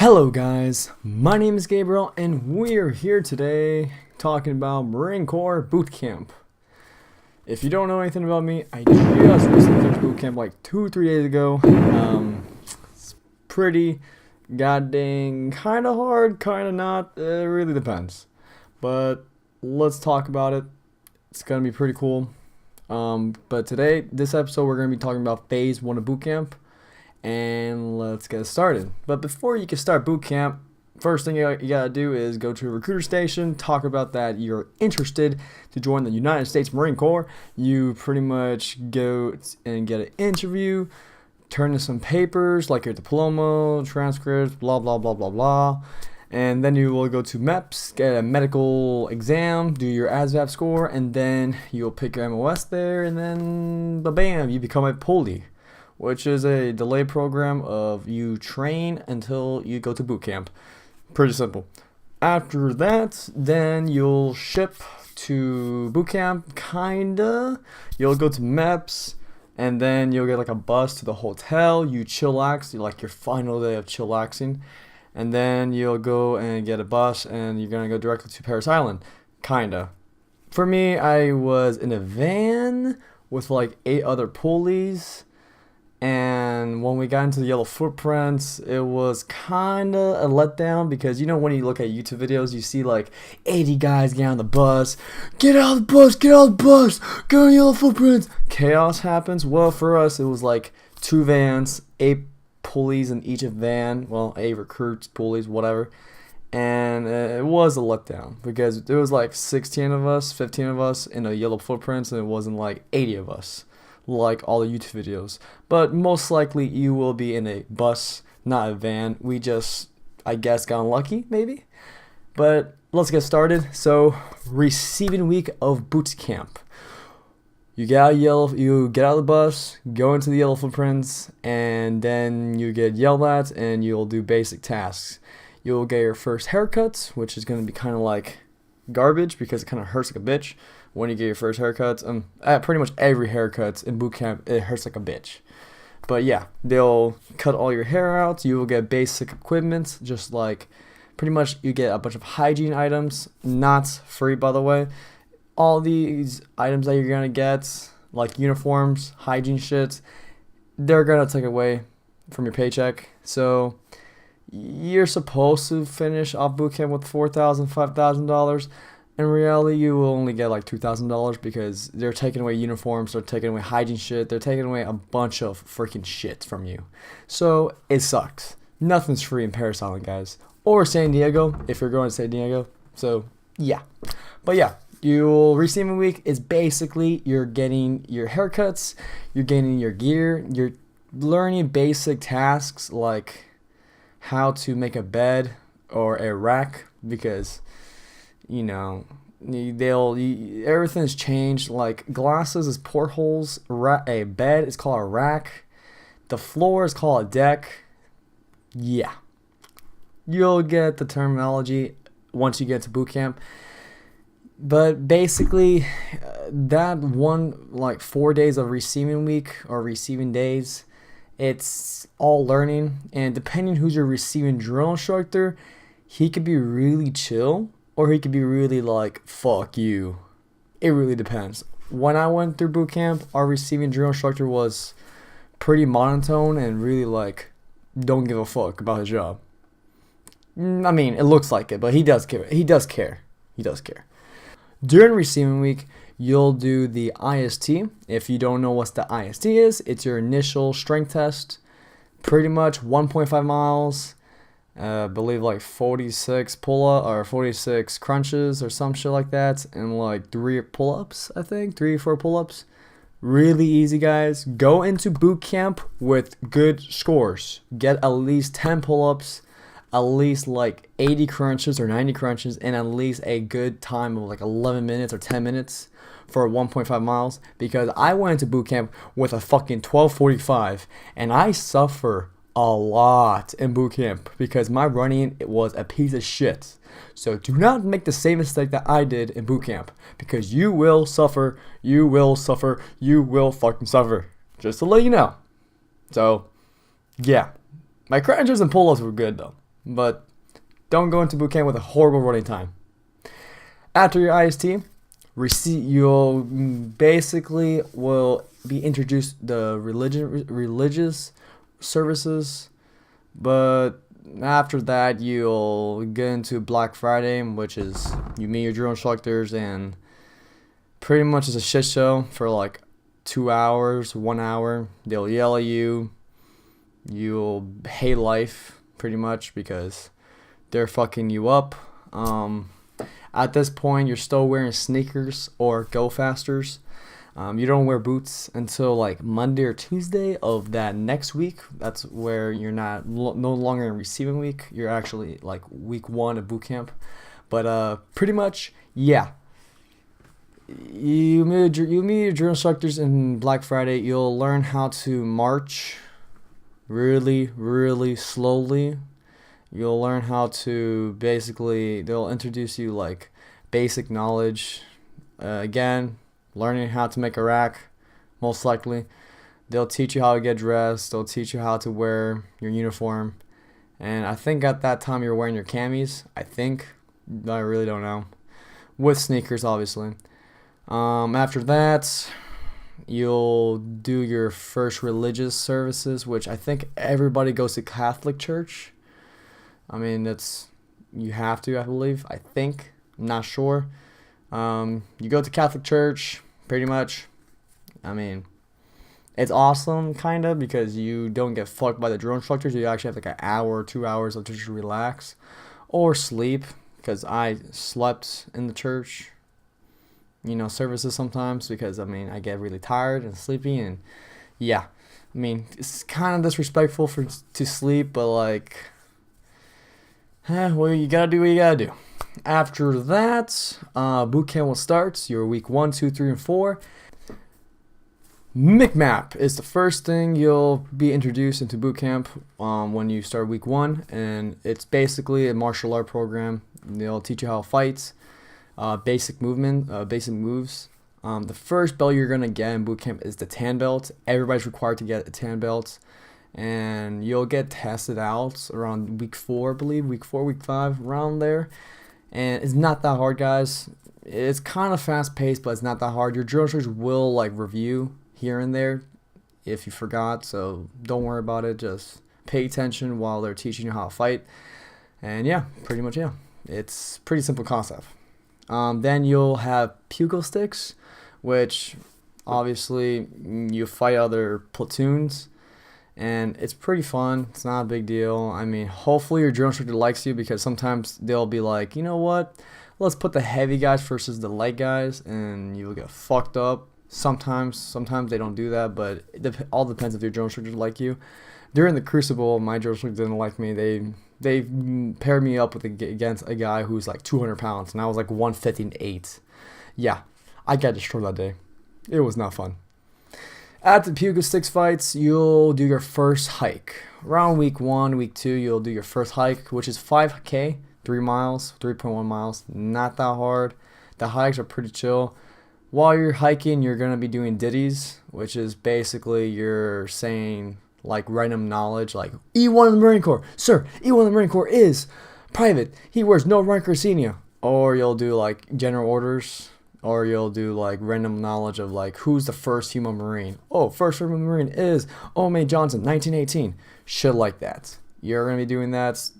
Hello guys, my name is Gabriel and we're here today talking about Marine Corps boot camp. If you don't know anything about me, I just recently finished boot camp like 2-3 days ago. It's pretty goddamn kind of hard, kind of not, it really depends. But let's talk about it. It's gonna be pretty cool. But today, this episode, we're gonna be talking about phase 1 of boot camp. And let's get started. But before you can start boot camp, first thing you gotta do is go to a recruiter station, talk about that you're interested to join the United States Marine Corps. You pretty much go and get an interview, turn in some papers like your diploma, transcripts, blah blah blah blah blah. And then you will go to MEPS, get a medical exam, do your ASVAB score, and then you'll pick your MOS there, and then bam, you become a pulley, which is a delay program of you train until you go to boot camp. Pretty simple. After that, then you'll ship to boot camp, kinda. You'll go to MEPS, and then you'll get like a bus to the hotel. You chillax, like your final day of chillaxing. And then you'll go and get a bus, and you're gonna go directly to Paris Island, kinda. For me, I was in a van with like 8 other pulleys. And when we got into the yellow footprints, it was kind of a letdown because, you know, when you look at YouTube videos, you see like 80 guys get on the bus. Get out of the bus, get out of the bus, get on the yellow footprints. Chaos happens. Well, for us, it was like 2 vans, 8 pulleys in each van. Well, 8 recruits, pulleys, whatever. And it was a letdown because there was like 16 of us, 15 of us in the yellow footprints, and it wasn't like 80 of us, like all the YouTube videos. But most likely you will be in a bus, not a van. We just, I guess, got unlucky, maybe. But let's get started. So, receiving week of boot camp. You get out of the bus, go into the yellow footprints, and then you get yelled at, and you'll do basic tasks. You'll get your first haircuts, which is going to be kind of like garbage because it kind of hurts like a bitch when you get your first haircuts. Pretty much every haircut in boot camp, it hurts like a bitch. But yeah, they'll cut all your hair out. You will get basic equipment, just like pretty much you get a bunch of hygiene items, not free by the way. All these items that you're gonna get, like uniforms, hygiene shit, they're gonna take away from your paycheck. So you're supposed to finish off boot camp with $4,000, $5,000. In reality, you will only get like $2,000 because they're taking away uniforms, they're taking away hygiene shit, they're taking away a bunch of freaking shit from you. So it sucks. Nothing's free in Paris Island, guys. Or San Diego, if you're going to San Diego. So yeah. But yeah, your receiving week is basically you're getting your haircuts, you're getting your gear, you're learning basic tasks like how to make a bed or a rack because, you know, everything's changed. Like glasses is portholes, a bed is called a rack, the floor is called a deck. Yeah, you'll get the terminology once you get to boot camp. But basically, that one like 4 days of receiving week or receiving days, it's all learning. And depending who's your receiving drill instructor, he could be really chill, or he could be really like, fuck you. It really depends. When I went through boot camp, our receiving drill instructor was pretty monotone and really like, don't give a fuck about his job. I mean, it looks like it, but he does care. He does care. During receiving week, you'll do the IST. If you don't know what the IST is, it's your initial strength test. Pretty much 1.5 miles. I believe like 46 pull-up or 46 crunches or some shit like that, and like 3 pull-ups, I think 3 or 4 pull-ups. Really easy, guys. Go into boot camp with good scores. Get at least 10 pull-ups, at least like 80 crunches or 90 crunches, and at least a good time of like 11 minutes or 10 minutes for 1.5 miles. Because I went into boot camp with a fucking 12:45, and I suffer a lot in boot camp because my running was a piece of shit. So do not make the same mistake that I did in boot camp, because you will suffer, you will fucking suffer. Just to let you know. So yeah, my crunches and pull-ups were good though. but don't go into boot camp with a horrible running time. After your IST, you'll basically will be introduced the religious services, but after that you'll get into Black Friday, which is you meet your drill instructors, and pretty much it's a shit show for like 2 hours, 1 hour. They'll yell at you. You'll hate life pretty much because they're fucking you up. At this point, you're still wearing sneakers or go fasters. You don't wear boots until like Monday or Tuesday of that next week. That's where you're no longer in receiving week. You're actually like week 1 of boot camp. But pretty much, yeah. You meet your drill instructors in Black Friday. You'll learn how to march really, really slowly. You'll learn how to they'll introduce you like basic knowledge. Again, learning how to make a rack, most likely. They'll teach you how to get dressed. They'll teach you how to wear your uniform. And I think at that time you're wearing your camis. I really don't know. With sneakers, obviously. After that, you'll do your first religious services, which I think everybody goes to Catholic church. I mean, you have to, I believe. I'm not sure. You go to Catholic church, pretty much. I mean, it's awesome, kind of, because you don't get fucked by the drill instructors. You actually have like an hour or 2 hours of just relax or sleep, because I slept in the church, services sometimes, because, I mean, I get really tired and sleepy, and yeah. I mean, it's kind of disrespectful to sleep, but like, well, you gotta do what you gotta do. After that, boot camp will start. Your week 1, 2, 3, and 4. MICMAP is the first thing you'll be introduced into boot camp when you start week 1, and it's basically a martial art program. They'll teach you how to fight, basic movement, basic moves. The first belt you're gonna get in boot camp is the tan belt. Everybody's required to get a tan belt. And you'll get tested out around week 4, I believe. Week 4, week 5, around there. And it's not that hard, guys. It's kind of fast-paced, but it's not that hard. Your drill instructors will, like, review here and there if you forgot. So don't worry about it. Just pay attention while they're teaching you how to fight. And, yeah, pretty much, yeah. It's pretty simple concept. Then you'll have pugil sticks, which, obviously, you fight other platoons. And it's pretty fun. It's not a big deal. I mean, hopefully your drill instructor likes you, because sometimes they'll be like, you know what? Let's put the heavy guys versus the light guys, and you'll get fucked up. Sometimes they don't do that, but it all depends if your drill instructor like you. During the Crucible, my drill instructor didn't like me. They paired me up against a guy who's like 200 pounds, and I was like 158. Yeah, I got destroyed that day. It was not fun. At the pugil sticks fights, you'll do your first hike. Around week 1, week 2, you'll do your first hike, which is 5K, 3 miles, 3.1 miles. Not that hard. The hikes are pretty chill. While you're hiking, you're going to be doing ditties, which is basically you're saying like random knowledge, like E1 in the Marine Corps. Sir, E1 in the Marine Corps is private. He wears no rank or senior. Or you'll do like general orders. Or you'll do like random knowledge of like who's the first human Marine. Oh, first human Marine is Ome Johnson, 1918. Shit like that. You're gonna be doing that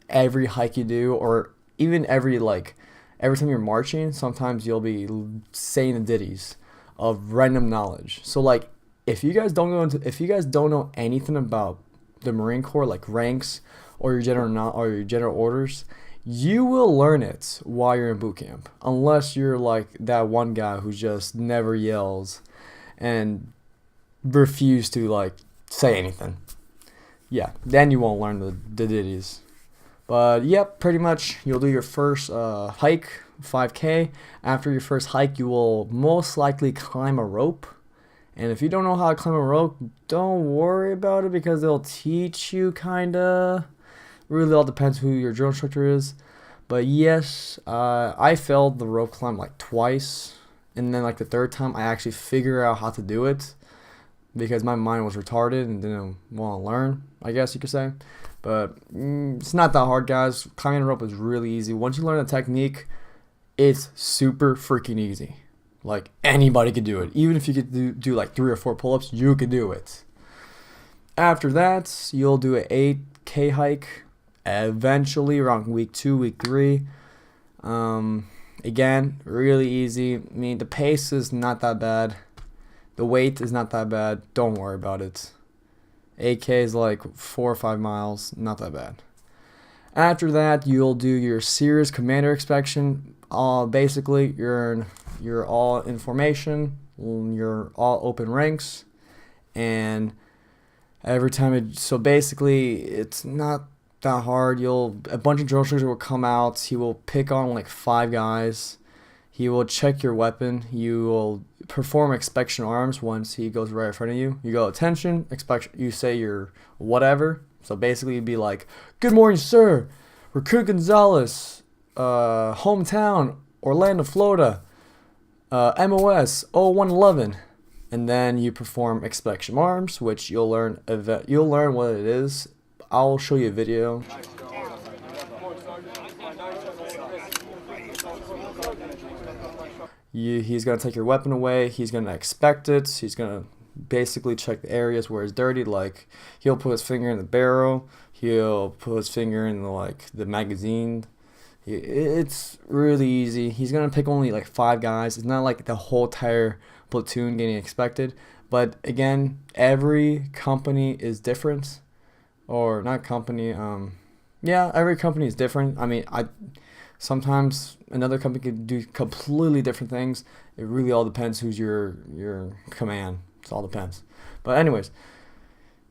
every hike you do, or even every time you're marching. Sometimes you'll be saying the ditties of random knowledge. So like if you guys don't know anything about the Marine Corps, like ranks or your general orders, you will learn it while you're in boot camp, unless you're like that one guy who just never yells and refuse to like say anything. Yeah, then you won't learn the ditties. But yep, pretty much you'll do your first hike, 5K. After your first hike, you will most likely climb a rope. And if you don't know how to climb a rope, don't worry about it, because they'll teach you kinda. Really all depends who your drill instructor is. But yes, I failed the rope climb like twice. And then like the third time, I actually figured out how to do it, because my mind was retarded and didn't want to learn, I guess you could say. But it's not that hard, guys. Climbing rope is really easy. Once you learn the technique, it's super freaking easy. Like, anybody could do it. Even if you could do like 3 or 4 pull-ups, you could do it. After that, you'll do an 8K hike eventually around week 2, week 3. Again, really easy. I mean, the pace is not that bad. The weight is not that bad. Don't worry about it. 8K is like 4 or 5 miles. Not that bad. After that, you'll do your serious commander inspection. Basically, you're all in formation. You're all open ranks. And every time so basically, it's not that hard. A bunch of drill instructors will come out. He will pick on like 5 guys. He will check your weapon. You will perform inspection arms once he goes right in front of you. You go, attention, inspection. You say your whatever. So basically, you'd be like, "Good morning, sir. Recruit Gonzalez, hometown, Orlando, Florida, MOS 0111." And then you perform inspection arms, which you'll learn what it is. I'll show you a video. He's going to take your weapon away. He's going to inspect it. He's going to basically check the areas where it's dirty. Like, he'll put his finger in the barrel. He'll put his finger in the magazine. It's really easy. He's going to pick only like 5 guys. It's not like the whole entire platoon getting inspected. But again, every company is different. Or not company. Yeah, every company is different. I mean, sometimes another company could do completely different things. It really all depends who's your command. It all depends. But anyways,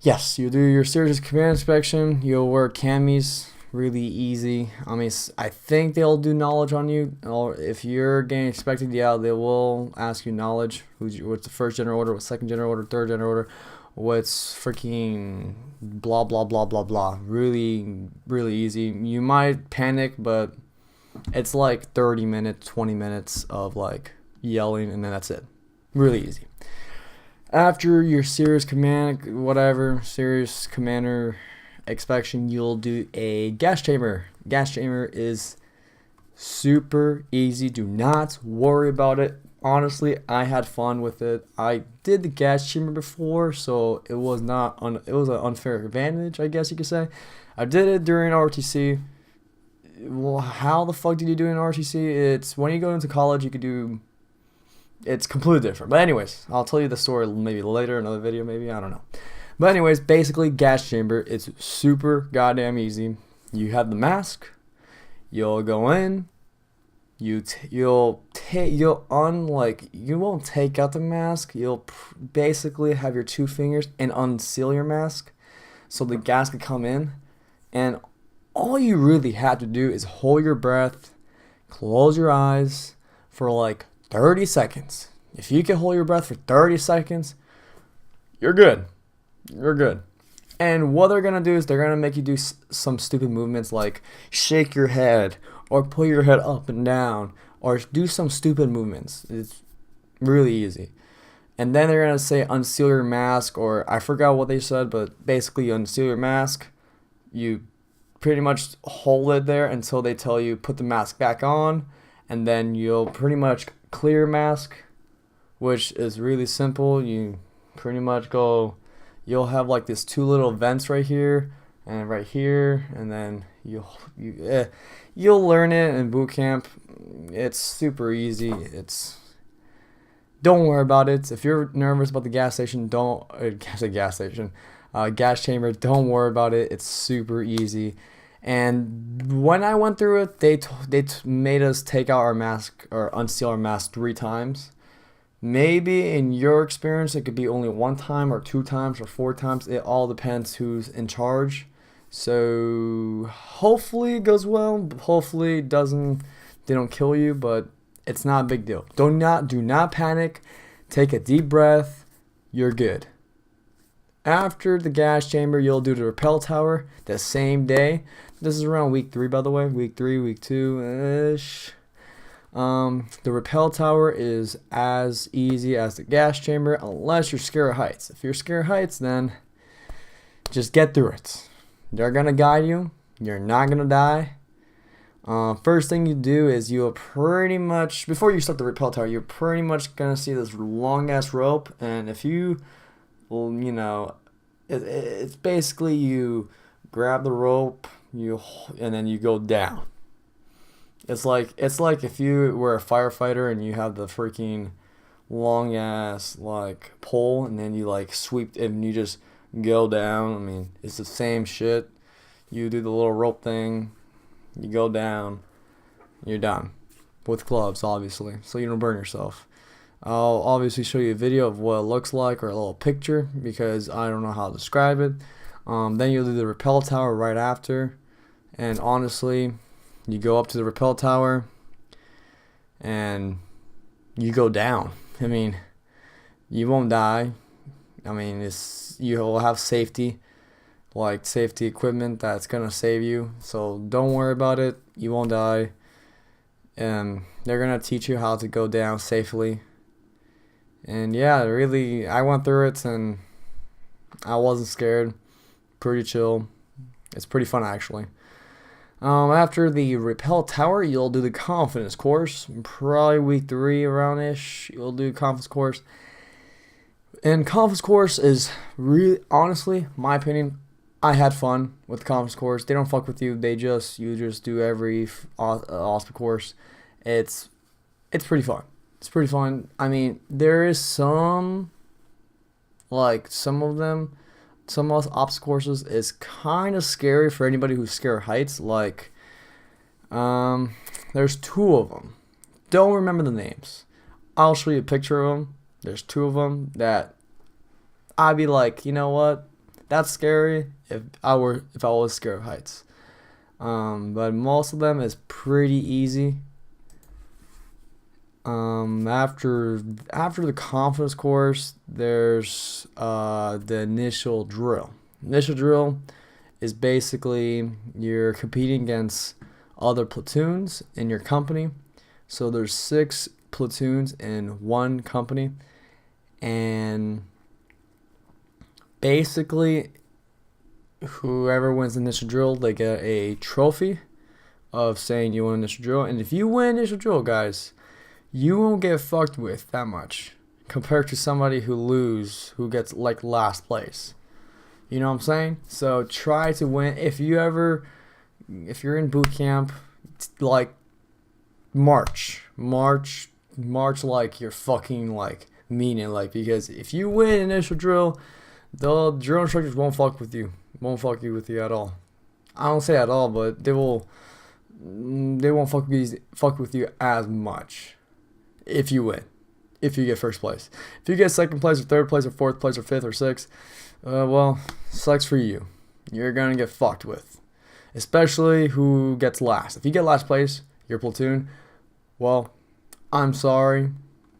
yes, you do your serious command inspection. You'll wear camis. Really easy. I mean, I think they'll do knowledge on you. Or if you're getting inspected, yeah, they will ask you knowledge. What's the first general order? What's second general order? Third general order? What's freaking blah blah blah blah blah. Really, really easy. You might panic, but it's like 30 minutes, 20 minutes of like yelling, and then that's it. Really easy. After your serious commander inspection, you'll do a gas chamber. Gas chamber is super easy. Do not worry about it. Honestly, I had fun with it. I did the gas chamber before, so it was it was an unfair advantage, I guess you could say. I did it during RTC. Well, how the fuck did you do in RTC? It's when you go into college, you could do. It's completely different. But anyways, I'll tell you the story maybe later, another video maybe, I don't know. But anyways, basically gas chamber, it's super goddamn easy. You have the mask. You'll go in. You won't take out the mask. You'll basically have your 2 fingers and unseal your mask, so the gas can come in. And all you really have to do is hold your breath, close your eyes for like 30 seconds. If you can hold your breath for 30 seconds, you're good. You're good. And what they're going to do is they're going to make you do some stupid movements like shake your head or pull your head up and down or do some stupid movements. It's really easy. And then they're going to say unseal your mask, or I forgot what they said, but basically you unseal your mask. You pretty much hold it there until they tell you put the mask back on, and then you'll pretty much clear your mask, which is really simple. You pretty much you'll have like this 2 little vents right here and right here, and then you'll learn it in boot camp. It's super easy. Don't worry about it. If you're nervous about the gas chamber, don't worry about it. It's super easy. And when I went through it, they made us take out our mask or unseal our mask 3 times. Maybe in your experience, it could be only 1 time or 2 times or 4 times. It all depends who's in charge. So hopefully it goes well. Hopefully they don't kill you, but it's not a big deal. Do not panic. Take a deep breath. You're good. After the gas chamber, you'll do the rappel tower the same day. This is around week 3, by the way. Week 3, week 2-ish. The rappel tower is as easy as the gas chamber, unless you're scared of heights. If you're scared of heights, then just get through it. They're gonna guide you. You're not gonna die. First thing you do is you'll pretty much, before you start the rappel tower, you're pretty much gonna see this long ass rope, and if you, well, you know, it's basically you grab the rope, and then you go down. It's like if you were a firefighter and you have the freaking long ass like pole, and then you like sweep and you just go down. I mean, it's the same shit. You do the little rope thing, you go down, you're done. With gloves, obviously, so you don't burn yourself. I'll obviously show you a video of what it looks like, or a little picture, because I don't know how to describe it. Then you'll do the rappel tower right after, and honestly, you go up to the rappel tower, and you go down. I mean, you won't die. I mean, you'll have safety, like safety equipment that's gonna save you. So don't worry about it. You won't die, and they're gonna teach you how to go down safely. And yeah, really, I went through it, and I wasn't scared. Pretty chill. It's pretty fun, actually. After the rappel tower, you'll do the confidence course. Probably week 3 around-ish, you'll do confidence course. And confidence course is really, honestly, my opinion, I had fun with the confidence course. They don't fuck with you. You just do every OSPA course. It's pretty fun. It's pretty fun. I mean, there is some of them, some of those ops courses is kind of scary for anybody who's scared of heights. Like, there's 2 of them. Don't remember the names. I'll show you a picture of them. There's 2 of them that I'd be like, you know what? That's scary if I was scared of heights. But most of them is pretty easy. After the confidence course, there's the initial drill. Initial drill is basically you're competing against other platoons in your company. So there's 6 platoons in one company, and basically whoever wins the initial drill, they get a trophy of saying you won initial drill. And if you win initial drill, guys, you won't get fucked with that much compared to somebody who gets like last place. You know what I'm saying? So try to win. If you're in boot camp, like March like you're fucking like meaning, like, because if you win initial drill, the drill instructors won't fuck with you. Won't fuck with you at all. I don't say at all, but they won't fuck with you as much if you win. If you get first place. If you get second place or third place or fourth place or fifth or sixth, well, sucks for you. You're gonna get fucked with. Especially who gets last. If you get last place, your platoon, well, I'm sorry.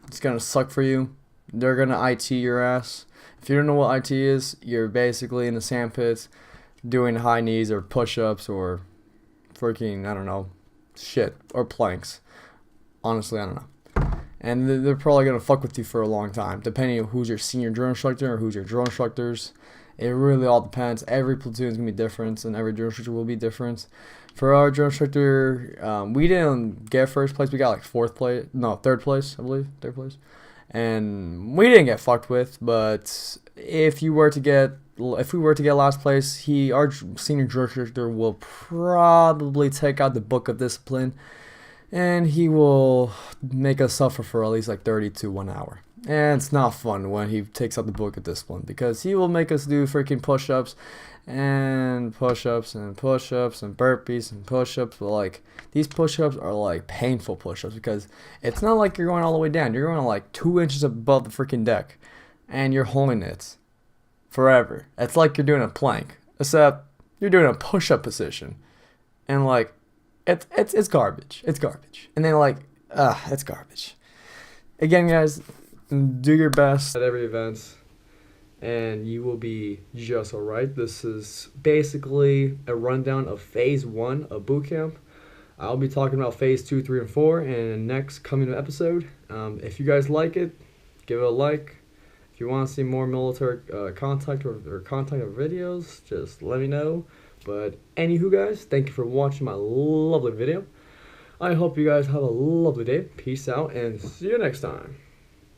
It's gonna suck for you. They're gonna IT your ass. If you don't know what IT is, you're basically in the sandpits doing high knees or push-ups or freaking, I don't know, shit, or planks. Honestly, I don't know. And they're probably going to fuck with you for a long time, depending on who's your senior drill instructor or who's your drill instructors. It really all depends. Every platoon is going to be different, and every drill instructor will be different. For our drill instructor, we didn't get first place. We got like third place, I believe, third place. And we didn't get fucked with, but if we were to get last place, our senior drill instructor will probably take out the book of discipline, and he will make us suffer for at least like 30 to 1 hour. And it's not fun when he takes out the book of discipline, because he will make us do freaking push-ups and push-ups and push-ups and burpees and push-ups. But like, these push-ups are like painful push-ups, because it's not like you're going all the way down. You're going like 2 inches above the freaking deck, and you're holding it forever. It's like you're doing a plank, except you're doing a push-up position, and like it's garbage. It's garbage. And then like, it's garbage. Again, guys, do your best at every event, and you will be just alright. This is basically a rundown of phase 1 of boot camp. I'll be talking about phase 2, 3, and 4 in the next coming episode. If you guys like it, give it a like. If you want to see more military contact or contact of videos, just let me know. But anywho, guys, thank you for watching my lovely video. I hope you guys have a lovely day. Peace out and see you next time.